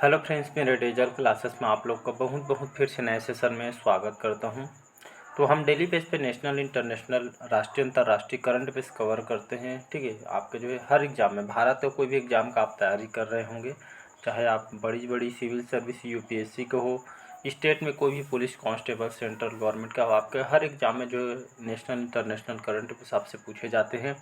Hello friends, मेरे digital classes में आप लोग का बहुत बहुत फिर से नए सेशन में स्वागत करता हूं। तो हम डेली बेस पे नेशनल, इंटरनेशनल, राष्ट्रीय, अंतर्राष्ट्रीय करंट अफेयर्स कवर करते हैं। ठीक है, आपके जो है हर एग्ज़ाम में, भारत का कोई भी एग्ज़ाम का आप तैयारी कर रहे होंगे, चाहे आप बड़ी बड़ी सिविल सर्विस यूपीएससी को हो, स्टेट में कोई भी पुलिस कांस्टेबल, सेंट्रल गवर्नमेंट का हो, आपके हर एग्ज़ाम में जो है नेशनल, इंटरनेशनल करंट अफेयर्स आपसे पूछे जाते हैं।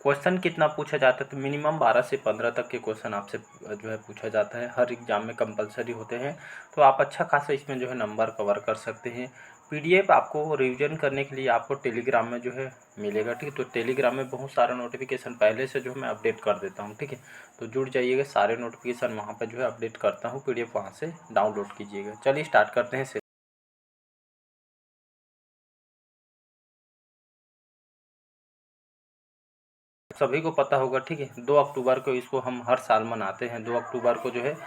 क्वेश्चन कितना पूछा जाता है तो मिनिमम 12 से 15 तक के क्वेश्चन आपसे जो है पूछा जाता है, हर एग्ज़ाम में कंपलसरी होते हैं। तो आप अच्छा खासा इसमें जो है नंबर कवर कर सकते हैं। पीडीएफ आपको रिवीजन करने के लिए आपको टेलीग्राम में जो है मिलेगा। ठीक है, तो टेलीग्राम में बहुत सारा नोटिफिकेशन पहले से जो है मैं अपडेट कर देता हूँ। ठीक है, तो जुड़ जाइएगा, सारे नोटिफिकेशन वहाँ पर जो है अपडेट करता हूँ, पीडीएफ वहाँ से डाउनलोड कीजिएगा। चलिए स्टार्ट करते हैं। सभी को पता होगा, ठीक है, 2 अक्टूबर को इसको हम हर साल मनाते हैं। 2 अक्टूबर को जो है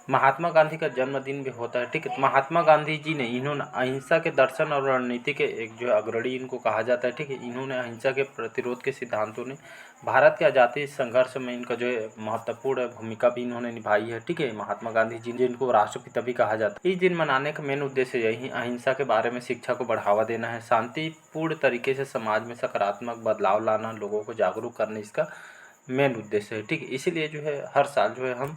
महात्मा गांधी का जन्मदिन भी होता है। ठीक है, तो महात्मा गांधी जी ने, इन्होंने अहिंसा के दर्शन और रणनीति के एक जो है अग्रणी इनको कहा जाता है। ठीक है, इन्होंने अहिंसा के प्रतिरोध के सिद्धांतों ने भारत के आज़ादी संघर्ष में इनका जो है महत्वपूर्ण भूमिका भी इन्होंने निभाई है। ठीक है, महात्मा गांधी जी जिनको राष्ट्रपिता भी कहा जाता है। इस दिन मनाने का मेन उद्देश्य यही अहिंसा के बारे में शिक्षा को बढ़ावा देना है, शांतिपूर्ण तरीके से समाज में सकारात्मक बदलाव लाना, लोगों को जागरूक करना, इसका मेन उद्देश्य है। ठीक है, इसीलिए जो है हर साल जो है हम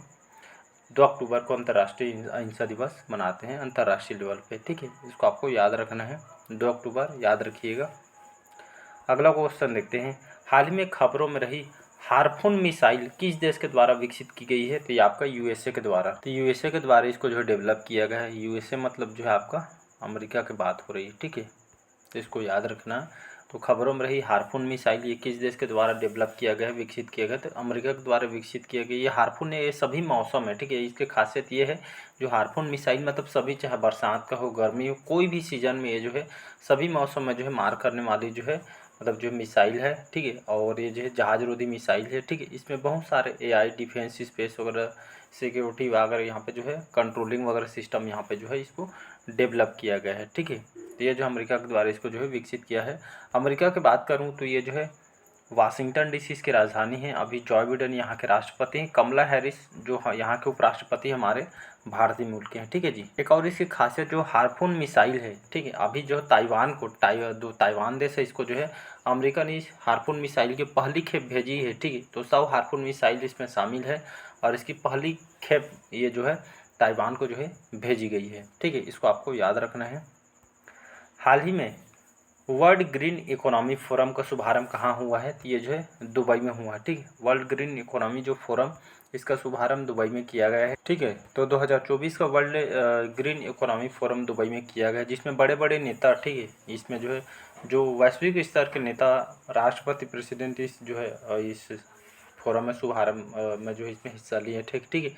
2 अक्टूबर को अंतर्राष्ट्रीय अहिंसा दिवस मनाते हैं, अंतर्राष्ट्रीय लेवल पे। ठीक है, इसको आपको याद रखना है, 2 अक्टूबर याद रखिएगा। अगला क्वेश्चन देखते हैं। हाल ही में खबरों में रही हार्पून मिसाइल किस देश के द्वारा विकसित की गई है? तो ये आपका यूएसए के द्वारा, तो यूएसए के द्वारा इसको जो है डेवलप किया गया है। यूएसए मतलब जो है आपका अमेरिका की बात हो रही है। ठीक है, तो इसको याद रखना। तो खबरों में रही हार्पून मिसाइल, ये किस देश के द्वारा डेवलप किया गया है, विकसित किया गया? तो अमेरिका के द्वारा विकसित किया गया। ये हार्पून ये सभी मौसम है। ठीक है, इसकी खासियत ये है, जो हार्पून मिसाइल मतलब सभी, चाहे बरसात का हो, गर्मी हो, कोई भी सीजन में ये जो है सभी मौसम में जो है मार करने वाली जो है मतलब जो मिसाइल है। ठीक है, और ये जो है जहाज रोधी मिसाइल है। ठीक है, इसमें बहुत सारे एआई, डिफेंस, स्पेस वगैरह, सिक्योरिटी वगैरह यहाँ पे जो है कंट्रोलिंग वगैरह सिस्टम यहाँ पे जो है इसको डेवलप किया गया है। ठीक है, तो ये जो अमेरिका के द्वारा इसको जो है विकसित किया है। अमेरिका की बात करूँ तो ये जो है वाशिंगटन डीसी इसकी राजधानी है। अभी जॉय बिडेन यहाँ के राष्ट्रपति हैं, कमला हैरिस जो यहाँ के उपराष्ट्रपति हमारे भारतीय मूल के हैं। ठीक है जी, एक और इसकी खासियत जो हार्पून मिसाइल है, ठीक है, अभी जो ताइवान को ताइवान देश है, इसको जो है अमेरिका ने इस हार्पून मिसाइल की पहली खेप भेजी है। ठीक है, तो 100 हार्पून मिसाइल इसमें शामिल है और इसकी पहली खेप ये जो है ताइवान को जो है भेजी गई है। ठीक है, इसको आपको याद रखना है। हाल ही में वर्ल्ड ग्रीन इकोनॉमी फोरम का शुभारंभ कहाँ हुआ है? तो ये जो है दुबई में हुआ है। ठीक है, वर्ल्ड ग्रीन इकोनॉमी जो फोरम, इसका शुभारंभ दुबई में किया गया है। ठीक है, तो 2024 का world green economy forum Dubai में किया गया है, जिसमें बड़े बड़े नेता, ठीक है, इसमें जो है जो वैश्विक स्तर के नेता, राष्ट्रपति, प्रेसिडेंट इस जो है इस फोरम में शुभारंभ में जो है इसमें हिस्सा लिए। ठीक ठीक है,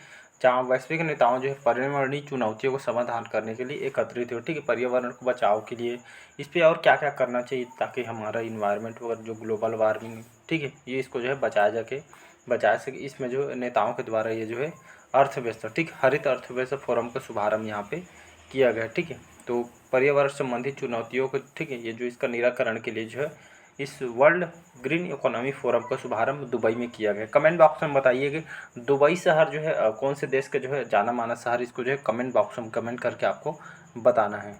जहाँ वैश्विक नेताओं जो है पर्यावरणीय चुनौतियों को समाधान करने के लिए एकत्रित हो। ठीक है, पर्यावरण को बचाव के लिए इस पे और क्या क्या करना चाहिए ताकि हमारा इन्वायरमेंट वगैरह जो ग्लोबल वार्मिंग, ठीक है, ये इसको जो है बचा सके। इसमें जो नेताओं के द्वारा ये जो है अर्थव्यवस्था, ठीक, हरित अर्थव्यवस्था फोरम का शुभारंभ यहाँ पे किया गया। ठीक है, तो पर्यावरण संबंधी चुनौतियों को, ठीक है, ये जो इसका निराकरण के लिए जो है इस वर्ल्ड ग्रीन इकोनॉमी फोरम का शुभारंभ दुबई में किया गया। कमेंट बॉक्स में बताइए कि दुबई शहर जो है कौन से देश का जो है जाना माना शहर, इसको जो है कमेंट बॉक्स में कमेंट करके आपको बताना है।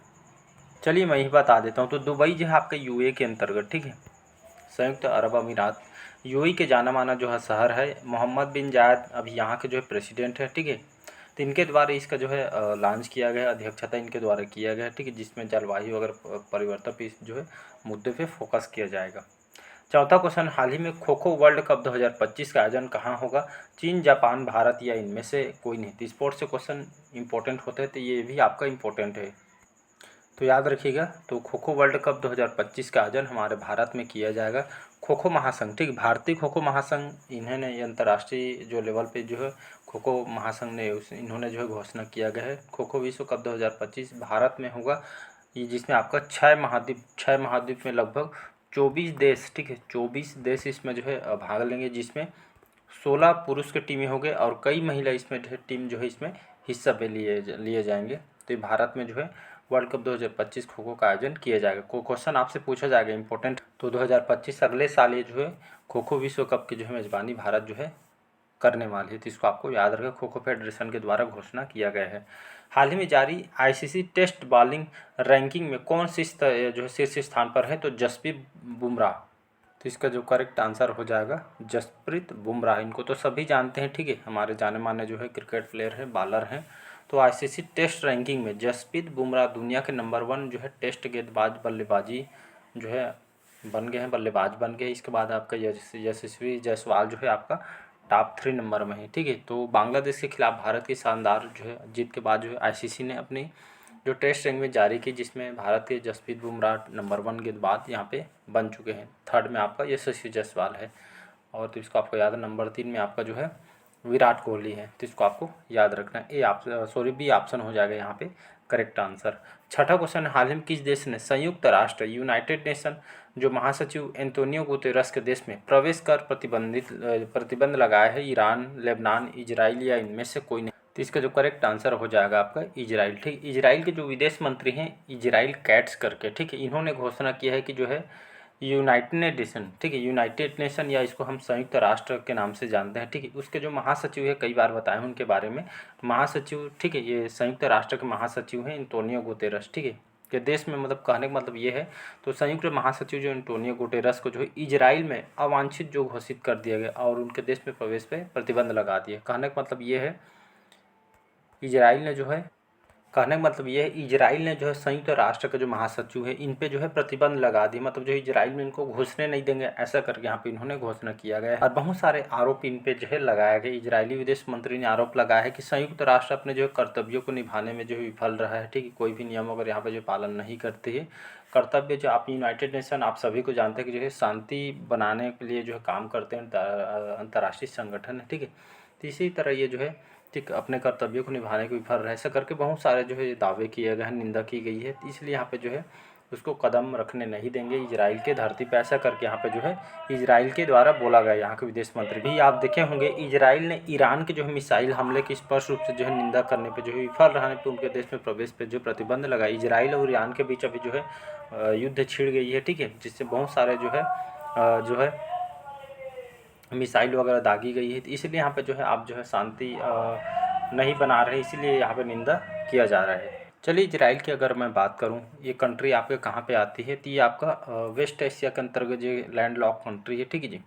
चलिए मैं ही बता देता हूँ। तो दुबई जो है आपका यूएई के अंतर्गत, ठीक है, संयुक्त अरब अमीरात, यूएई के जाना माना जो है शहर है। मोहम्मद बिन जायद अभी यहाँ के जो है प्रेसिडेंट है। ठीक है, तो इनके द्वारा इसका जो है लॉन्च किया गया, अध्यक्षता इनके द्वारा किया गया। ठीक है, जिसमें जलवायु वगैरह परिवर्तन पे इस जो है मुद्दे पे फोकस किया जाएगा। चौथा क्वेश्चन, हाल ही में खो खो वर्ल्ड कप 2025 का आयोजन कहाँ होगा? चीन, जापान, भारत या इनमें से कोई नहीं? तो स्पोर्ट्स से क्वेश्चन इंपॉर्टेंट होते हैं, तो ये भी आपका इंपॉर्टेंट है, तो याद रखिएगा। तो खो खो वर्ल्ड कप 2025 का आयोजन हमारे भारत में किया जाएगा। खो खो महासंघ, ठीक, भारतीय खो खो महासंघ, इन्होंने अंतर्राष्ट्रीय जो लेवल पे जो है खो खो महासंघ ने इन्होंने जो है घोषणा किया गया है। खो खो विश्व कप 2025 भारत में होगा, ये जिसमें आपका 6 महाद्वीप में लगभग 24 देश, ठीक है, 24 देश इसमें जो है भाग लेंगे, जिसमें 16 पुरुष के टीमें होंगे और कई महिला इसमें टीम जो है इसमें हिस्सा पे लिए जाएंगे। तो ये भारत में जो है वर्ल्ड कप 2025 खो खो का आयोजन किया जाएगा। क्वेश्चन आपसे पूछा जाएगा इंपॉर्टेंट। तो 2025 अगले साल ये जो है खो खो विश्व कप की जो है मेज़बानी भारत जो है करने वाली है। तो इसको आपको याद रखें, खो खो फेडरेशन के द्वारा घोषणा किया गया है। हाल ही में जारी आईसीसी टेस्ट बॉलिंग रैंकिंग में कौन जो है शीर्ष स्थान पर है? तो जसप्रीत बुमराह। तो इसका जो करेक्ट आंसर हो जाएगा जसप्रीत बुमराह। इनको तो सभी जानते हैं, ठीक है, हमारे जाने माने जो है क्रिकेट प्लेयर हैं, बॉलर हैं। तो आईसीसी टेस्ट रैंकिंग में जसप्रीत बुमराह दुनिया के नंबर 1 जो है टेस्ट गेंदबाज बल्लेबाजी जो है बन गए हैं, बल्लेबाज बन गए। इसके बाद आपका यशस्वी जायसवाल जो है आपका टॉप 3 नंबर में है, ठीक है। तो बांग्लादेश के खिलाफ भारत की शानदार जो है जीत के बाद जो है आईसीसी ने अपनी जो टेस्ट रैंक में जारी की, जिसमें भारत के जसप्रीत बुमराह नंबर 1 गेंदबाज यहाँ पे बन चुके हैं। 3rd में आपका यशस्वी जायसवाल है। और तो इसको आपको याद है, नंबर 3 में आपका जो है विराट कोहली है। तो इसको आपको याद रखना है। बी ऑप्शन हो जाएगा यहाँ पे करेक्ट आंसर। छठा क्वेश्चन, हाल ही में किस देश ने संयुक्त राष्ट्र यूनाइटेड नेशन जो महासचिव एंटोनियो गुतेरस के देश में प्रवेश कर प्रतिबंध लगाया है? ईरान, लेबनान, इजराइल या इनमें से कोई नहीं? तो इसका जो करेक्ट आंसर हो जाएगा आपका इजराइल, ठीक। इजराइल के जो विदेश मंत्री हैं इजराइल कैट्स करके, ठीक है, इन्होंने घोषणा किया है कि जो है यूनाइटेड नेशन, ठीक है, यूनाइटेड नेशन या इसको हम संयुक्त राष्ट्र के नाम से जानते हैं, ठीक है, उसके जो महासचिव है, कई बार बताए हैं उनके बारे में, महासचिव, ठीक है, ये संयुक्त राष्ट्र के महासचिव हैं एंटोनियो गुतेरस, ठीक है, के देश में, मतलब कहने का मतलब ये है। तो संयुक्त महासचिव जो एंटोनियो गुटेरस को जो है इजराइल में अवांछित जो घोषित कर दिया गया और उनके देश में प्रवेश पे प्रतिबंध लगा दिया। कहने का मतलब ये है इजराइल ने जो है कहने का मतलब ये है इजराइल ने जो है संयुक्त राष्ट्र के जो महासचिव है इन पे जो है प्रतिबंध लगा दी, मतलब जो इजराइल में इनको घुसने नहीं देंगे, ऐसा करके यहाँ पे इन्होंने घोषणा किया गया है। और बहुत सारे आरोप इन पे जो है लगाया गया। इजरायली विदेश मंत्री ने आरोप लगाया है कि संयुक्त राष्ट्र अपने जो है कर्तव्यों को निभाने में जो है विफल रहा है, ठीक है, कोई भी नियम अगर यहाँ पे जो पालन नहीं करती है, कर्तव्य जो आप यूनाइटेड नेशन आप सभी को जानते हैं कि जो है शांति बनाने के लिए जो है काम करते हैं, अंतर्राष्ट्रीय संगठन है, ठीक है। तो इसी तरह ये जो है ठीक अपने कर्तव्यों को निभाने को विफल रहे, ऐसा करके बहुत सारे जो है दावे किए गए हैं, निंदा की गई है। इसलिए यहाँ पे जो है उसको कदम रखने नहीं देंगे इजराइल के धरती पे, ऐसा करके यहाँ पे जो है इजराइल के द्वारा बोला गया। यहाँ के विदेश मंत्री भी आप देखे होंगे, इजराइल ने ईरान के जो है मिसाइल हमले की स्पष्ट रूप से जो है निंदा करने पे जो है विफल रहने पे उनके देश में प्रवेश पे जो प्रतिबंध लगा। इजराइल और ईरान के बीच अभी जो है युद्ध छिड़ गई है, ठीक है, जिससे बहुत सारे जो है मिसाइल वगैरह दागी गई है। तो इसलिए यहाँ पे जो है आप जो है शांति नहीं बना रहे, इसीलिए यहाँ पे निंदा किया जा रहा है। चलिए इजराइल की अगर मैं बात करूँ, ये कंट्री आपके कहाँ पे आती है? तो ये आपका वेस्ट एशिया के अंतर्गत जो लैंड लॉक कंट्री है, ठीक है जी।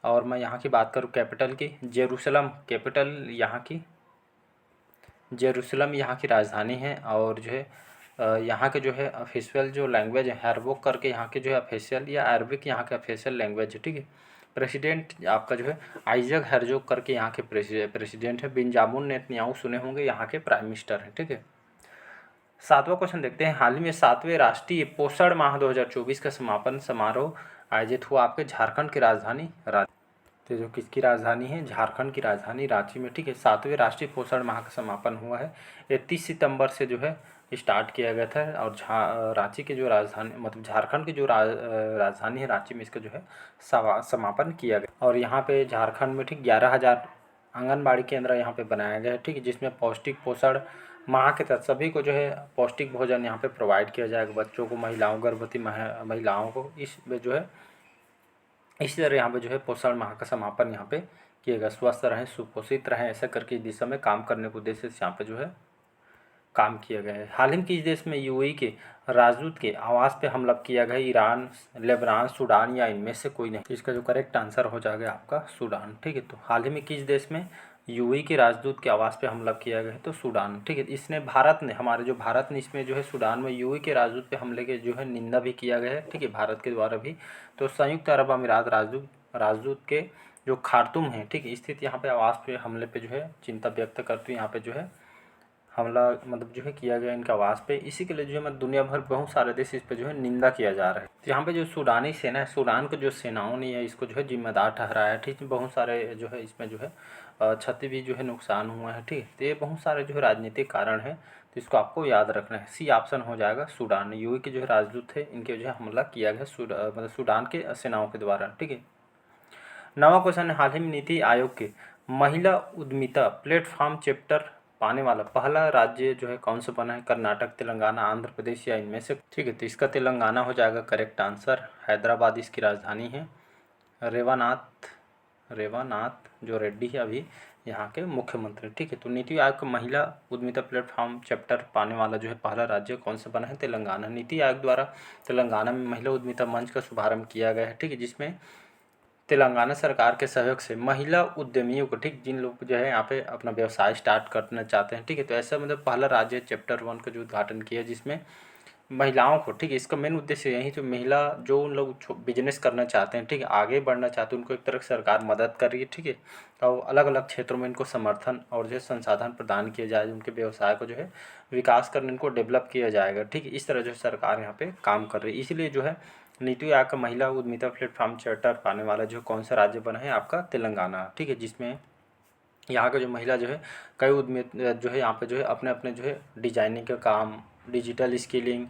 और मैं यहाँ की बात करूँ कैपिटल की, जेरूसलम कैपिटल यहाँ की, जेरूसलम यहाँ की राजधानी है। और जो है यहाँ के जो है ऑफिशियल जो लैंग्वेज है अरबोक करके यहाँ के जो है ऑफिशियल, या अरबिक यहाँ के ऑफिशियल लैंग्वेज है, ठीक है। प्रेसिडेंट आपका जो है आइजक हेरजोग करके यहाँ के प्रेसिडेंट है। बेंजामिन नेतन्याहू सुने होंगे, यहाँ के प्राइम मिनिस्टर हैं, ठीक है। 7वां क्वेश्चन देखते हैं, हाल ही में 7वें राष्ट्रीय पोषण माह 2024 का समापन समारोह आयोजित हुआ आपके झारखंड की राजधानी रांची। तो जो किसकी राजधानी है? झारखंड की राजधानी रांची में, ठीक है। 7वें राष्ट्रीय पोषण माह का समापन हुआ है। 31 सितंबर से जो है स्टार्ट किया गया था। और रांची के जो राजधानी, मतलब झारखंड की जो राजधानी है रांची में, इसका जो है समापन किया गया। और यहाँ पे झारखंड में ठीक 11,000 आंगनबाड़ी केंद्र यहाँ पे बनाया गया है, ठीक है, जिसमें पौष्टिक पोषण माह के तहत सभी को जो है पौष्टिक भोजन यहाँ पे प्रोवाइड किया जाएगा, बच्चों को, महिलाओं, गर्भवती महिलाओं को। इसमें जो है इसी तरह यहाँ पे जो है पोषण माह का समापन यहाँ पे किया गया। स्वस्थ रहें, सुपोषित रहें, ऐसा करके इस दिशा में काम करने के उद्देश्य से यहाँ पे जो है काम किया गया है। हाल ही में किस देश में यूएई के राजदूत के आवास पे हमला किया गया? ईरान, लेबनान, सूडान या इनमें से कोई नहीं? तो इसका जो करेक्ट आंसर हो जाएगा आपका सूडान, ठीक है। तो हाल ही में किस देश में यूएई के राजदूत के आवास पे हमला किया गया है? तो सूडान, ठीक है। इसने भारत ने, हमारे जो भारत ने इसमें जो है सूडान में यूएई के राजदूत पे हमले के जो है निंदा भी किया गया है, ठीक है, भारत के द्वारा भी। तो संयुक्त अरब अमीरात राजदूत के जो खार्तूम है, ठीक है, स्थित यहाँ पे आवास पे हमले पे जो है चिंता व्यक्त करते हुए यहाँ पे जो है हमला, मतलब जो है किया गया इनके आवास पे। इसी के लिए जो है मतलब दुनिया भर बहुत सारे देश इस पे जो है निंदा किया जा रहा है। तो यहाँ पे जो सूडानी सेना है, सूडान के जो सेनाओं ने इसको जो है जिम्मेदार ठहराया है, ठीक है। बहुत सारे जो है इसमें जो है क्षति भी जो है नुकसान हुआ है, ठीक है। तो ये बहुत सारे जो है राजनीतिक कारण है, तो इसको आपको याद रखना है। सी ऑप्शन हो जाएगा सूडान। यूएई के जो है राजदूत है, इनके जो है हमला किया गया मतलब सूडान के सेनाओं के द्वारा, ठीक है। 9वां क्वेश्चन है, हाल ही में नीति आयोग के महिला उद्यमिता प्लेटफॉर्म चैप्टर पाने वाला पहला राज्य जो है कौन सा बना है? कर्नाटक, तेलंगाना, आंध्र प्रदेश या इनमें से? ठीक है, तो इसका तेलंगाना हो जाएगा करेक्ट आंसर। हैदराबाद इसकी राजधानी है। रेवानाथ रेवानाथ जो रेड्डी है अभी यहाँ के मुख्यमंत्री, ठीक है। तो नीति आयोग का महिला उद्यमिता प्लेटफॉर्म चैप्टर पाने वाला जो है पहला राज्य कौन सा बना है? तेलंगाना। नीति आयोग द्वारा तेलंगाना में महिला उद्यमिता मंच का शुभारंभ किया गया है, ठीक है, जिसमें तेलंगाना सरकार के सहयोग से महिला उद्यमियों को, ठीक, जिन लोग जो है यहाँ पे अपना व्यवसाय स्टार्ट करना चाहते हैं, ठीक है, तो ऐसा मतलब पहला राज्य चैप्टर 1 का जो उद्घाटन किया जिसमें महिलाओं को, ठीक है, इसका मेन उद्देश्य यही जो महिला जो उन लोग बिजनेस करना चाहते हैं, ठीक है, आगे बढ़ना चाहते हैं, उनको एक तरह से सरकार मदद कर रही है, ठीक है, और अलग अलग क्षेत्रों में इनको समर्थन और जो है संसाधन प्रदान किए जाए, उनके व्यवसाय को जो है विकास करने इनको डेवलप किया जाएगा, ठीक है। इस तरह जो सरकार यहाँ पे काम कर रही है, इसीलिए जो है नीति आयोग का महिला उद्यमिता प्लेटफॉर्म चार्टर पाने वाला जो कौन सा राज्य बना है? आपका तेलंगाना, ठीक है, जिसमें यहाँ का जो महिला जो है कई उद्यमी जो है यहाँ पे जो है अपने अपने जो है डिजाइनिंग का काम, डिजिटल स्किलिंग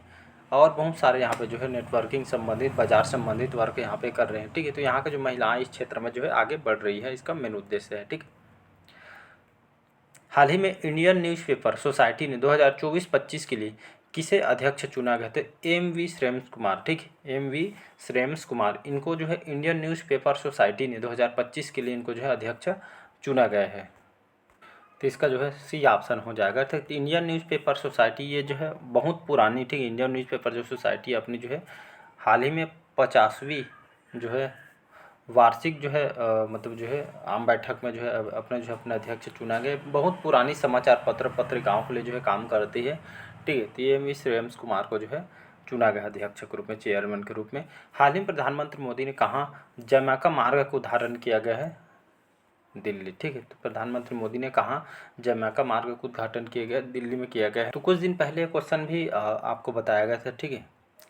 और बहुत सारे यहाँ पे जो है नेटवर्किंग संबंधित, बाजार संबंधित वर्क यहाँ पे कर रहे हैं, ठीक है। तो यहाँ के जो महिलाएं इस क्षेत्र में जो है आगे बढ़ रही है, इसका मेन उद्देश्य है, ठीक। हाल ही में इंडियन न्यूज़पेपर सोसाइटी ने 2024-25 के लिए किसे अध्यक्ष चुना गया? तो एम.वी. श्रेम्स कुमार, ठीक है, एम.वी. श्रेम्स कुमार, इनको जो है इंडियन न्यूज़पेपर सोसाइटी ने 2025 के लिए इनको जो है अध्यक्ष चुना गया है। तो इसका जो है सी ऑप्शन हो जाएगा। तो इंडियन न्यूज़पेपर सोसाइटी ये जो है बहुत पुरानी, ठीक है, इंडियन न्यूज़पेपर जो सोसाइटी अपनी जो है हाल ही में 50वीं जो है वार्षिक जो है मतलब जो है आम बैठक में जो है अपने जो है अपने अध्यक्ष चुना गया। बहुत पुरानी समाचार पत्र पत्रिकाओं के लिए जो है काम करती है, ठीक है। तो ये एम.वी. श्रेयम्स कुमार को जो है चुना गया अध्यक्ष के रूप में, चेयरमैन के रूप में। हाल ही में प्रधानमंत्री मोदी ने कहाँ जमैका मार्ग का उदाहरण किया गया है? दिल्ली, ठीक है। तो प्रधानमंत्री मोदी ने कहा जमैका मार्ग का उद्घाटन किया गया? दिल्ली में किया गया है। तो कुछ दिन पहले क्वेश्चन भी आपको बताया गया था, ठीक है,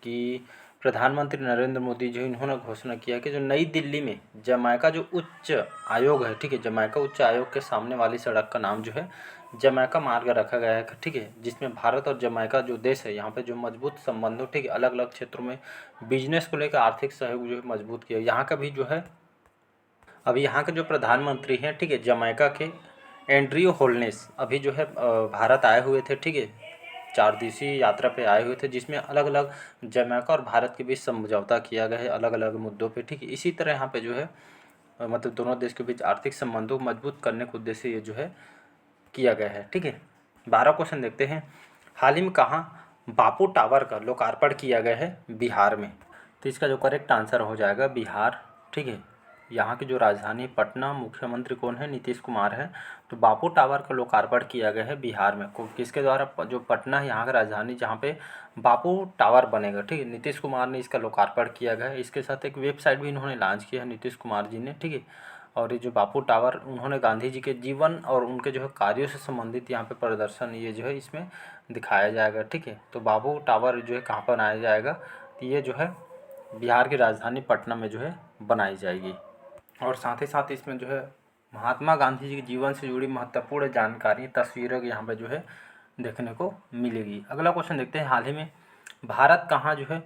कि प्रधानमंत्री नरेंद्र मोदी जो इन्होंने घोषणा किया कि जो नई दिल्ली में जमैका जो उच्च आयोग है, ठीक है, जमैका उच्च आयोग के सामने वाली सड़क का नाम जो है जमैका मार्ग रखा गया है, ठीक है, जिसमें भारत और जमैका जो देश है यहाँ पे जो मजबूत संबंधों, ठीक है, अलग अलग क्षेत्रों में बिजनेस को लेकर आर्थिक सहयोग जो है मजबूत किया। यहाँ का भी जो है अभी यहाँ के जो प्रधानमंत्री हैं, ठीक है, जमैका के एंड्रियो होल्नेस अभी जो है भारत आए हुए थे, ठीक है, 4 दिवसीय यात्रा पे आए हुए थे, जिसमें अलग अलग जमैका और भारत के बीच समझौता किया गया है अलग अलग मुद्दों पे, ठीक है। इसी तरह यहाँ पे जो है मतलब दोनों देश के बीच आर्थिक संबंधों को मजबूत करने के उद्देश्य ये जो है किया गया है, ठीक है। 12 क्वेश्चन देखते हैं। हाल ही में कहाँ बापू टावर का लोकार्पण किया गया है? बिहार में। तो इसका जो करेक्ट आंसर हो जाएगा बिहार, ठीक है। यहाँ की जो राजधानी पटना, मुख्यमंत्री कौन है? नीतीश कुमार है। तो बापू टावर का लोकार्पण किया गया है बिहार में। किसके द्वारा? जो पटना है यहाँ का राजधानी, जहाँ पे बापू टावर बनेगा, ठीक है, नीतीश कुमार ने इसका लोकार्पण किया गया है। इसके साथ एक वेबसाइट भी इन्होंने लॉन्च किया है नीतीश कुमार जी ने, ठीक है। और ये जो बापू टावर उन्होंने गांधी जी के जीवन और उनके जो है कार्यों से संबंधित यहाँ पे प्रदर्शन ये जो है इसमें दिखाया जाएगा, ठीक है। तो बापू टावर जो है कहाँ पर बनाया जाएगा? तो ये जो है बिहार की राजधानी पटना में जो है बनाई जाएगी। और साथ ही साथ इसमें जो है महात्मा गांधी जी के जीवन से जुड़ी महत्वपूर्ण जानकारी, तस्वीरें यहाँ पे जो है देखने को मिलेगी। अगला क्वेश्चन देखते हैं। हाल ही में भारत कहाँ जो है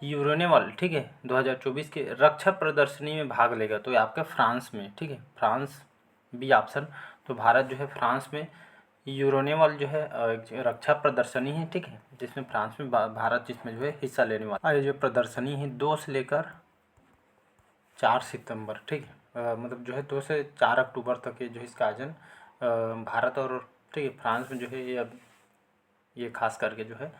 यूरेनिवल, ठीक है, 2024 के रक्षा प्रदर्शनी में भाग लेगा? तो ये आपके फ्रांस में, ठीक है, फ्रांस बी ऑप्शन। तो भारत जो है फ्रांस में यूरेनिवल जो है रक्षा प्रदर्शनी है, ठीक है, जिसमें फ्रांस में भारत जिसमें जो है हिस्सा लेने वाला। ये जो प्रदर्शनी है 2 से लेकर 4 सितंबर, ठीक है, मतलब जो है 2 से 4 अक्टूबर तक ये जो है इसका आयोजन भारत और, ठीक है, फ्रांस में जो है ये अब ये खास करके जो है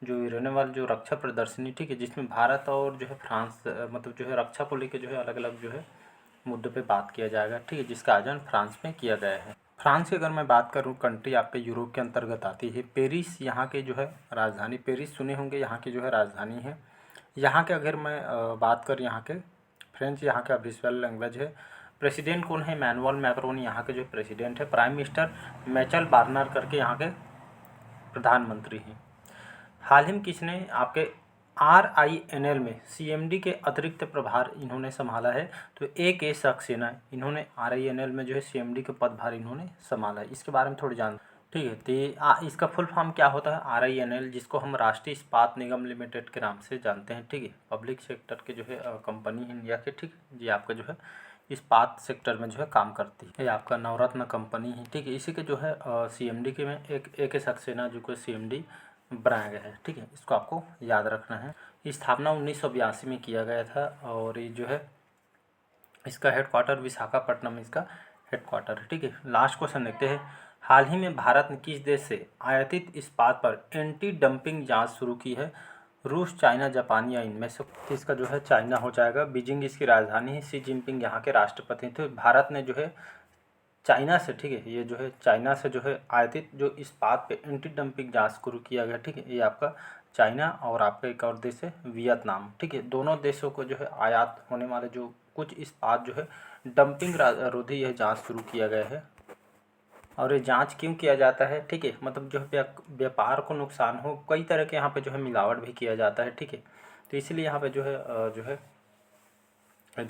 जो यूरेनिवल जो रक्षा प्रदर्शनी, ठीक है, जिसमें भारत और जो है फ्रांस मतलब जो है रक्षा को लेकर जो है अलग अलग जो है मुद्दों पे बात किया जाएगा, ठीक है, जिसका आयोजन फ्रांस में किया गया है। फ्रांस की अगर मैं बात करूँ, कंट्री आपके यूरोप के अंतर्गत आती है। पेरिस यहाँ के जो है राजधानी, पेरिस सुने होंगे, यहाँ की जो है राजधानी है। यहाँ के अगर मैं बात करूँ, यहाँ के फ्रेंच यहाँ का ऑफिशियल लैंग्वेज है। प्रेसिडेंट कौन है? इमैनुअल मैक्रोन यहाँ के जो प्रेसिडेंट है। प्राइम मिनिस्टर मैचल बार्नर करके यहाँ के प्रधानमंत्री हैं। हाल ही में किसने आपके RINL में CMD के अतिरिक्त प्रभार इन्होंने संभाला है? तो A.K. सक्सेना, इन्होंने RINL में जो है CMD के पदभार इन्होंने संभाला है। इसके बारे में थोड़ी जान, ठीक है। तो इसका फुल फॉर्म क्या होता है? RINL, जिसको हम राष्ट्रीय इस्पात निगम लिमिटेड के नाम से जानते हैं, ठीक है, पब्लिक सेक्टर के जो है कंपनी है इंडिया के, ठीक है, ये आपका जो है इस्पात सेक्टर में जो है काम करती है। ये आपका नवरत्न कंपनी है, ठीक है। इसी के जो है CMD के में एक A.K. सक्सेना जो कि CMD बनाया गया है, ठीक है, इसको आपको याद रखना है। स्थापना 1982 में किया गया था और ये जो है इसका हेडक्वार्टर विशाखापट्टनम इसका हेडक्वार्टर है, ठीक है। लास्ट क्वेश्चन देखते हैं, हाल ही में भारत ने किस देश से आयातित इस्पात पर एंटी डंपिंग जांच शुरू की है? रूस, चाइना, जापान या इनमें से? इसका जो है चाइना हो जाएगा। बीजिंग इसकी राजधानी है। शी जिनपिंग यहाँ के राष्ट्रपति थे। भारत ने जो है चाइना से, ठीक है, ये जो है चाइना से जो है आयातित जो इस्पात पे एंटी डंपिंग जांच शुरू किया गया, ठीक है। ये आपका चाइना और आपका एक और देश है वियतनाम, ठीक है। दोनों देशों को जो है आयात होने वाले जो कुछ इस्पात जो है डंपिंग रोधी यह जांच शुरू किया गया है। और ये जांच क्यों किया जाता है, ठीक है, मतलब जो है व्यापार को नुकसान हो, कई तरह के यहाँ पे जो है मिलावट भी किया जाता है, ठीक है। तो इसलिए यहाँ पे जो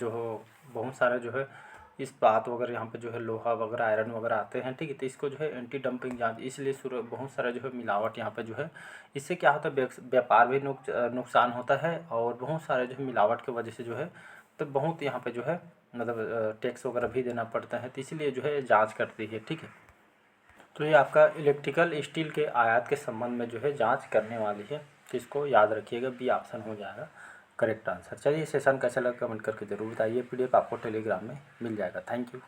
हो बहुत सारे जो है इस्पात वगैरह यहाँ पे जो है लोहा वगैरह आयरन वगैरह आते हैं, ठीक है। तो इसको जो है एंटी डंपिंग जांच इसलिए शुरू, बहुत सारा जो है मिलावट यहाँ पे जो है, इससे क्या होता है व्यापार भी नुकसान होता है और बहुत सारे जो है मिलावट की वजह से जो है तो बहुत यहाँ पे जो है मतलब टैक्स वगैरह भी देना पड़ता है। तो इसीलिए जो है जाँच करती है, ठीक है। तो ये आपका इलेक्ट्रिकल स्टील के आयात के संबंध में जो है जांच करने वाली है। तो इसको याद रखिएगा, बी ऑप्शन हो जाएगा करेक्ट आंसर। चलिए सेशन कैसा लगा कमेंट करके ज़रूर बताइए। पीडीएफ आपको टेलीग्राम में मिल जाएगा। Thank you.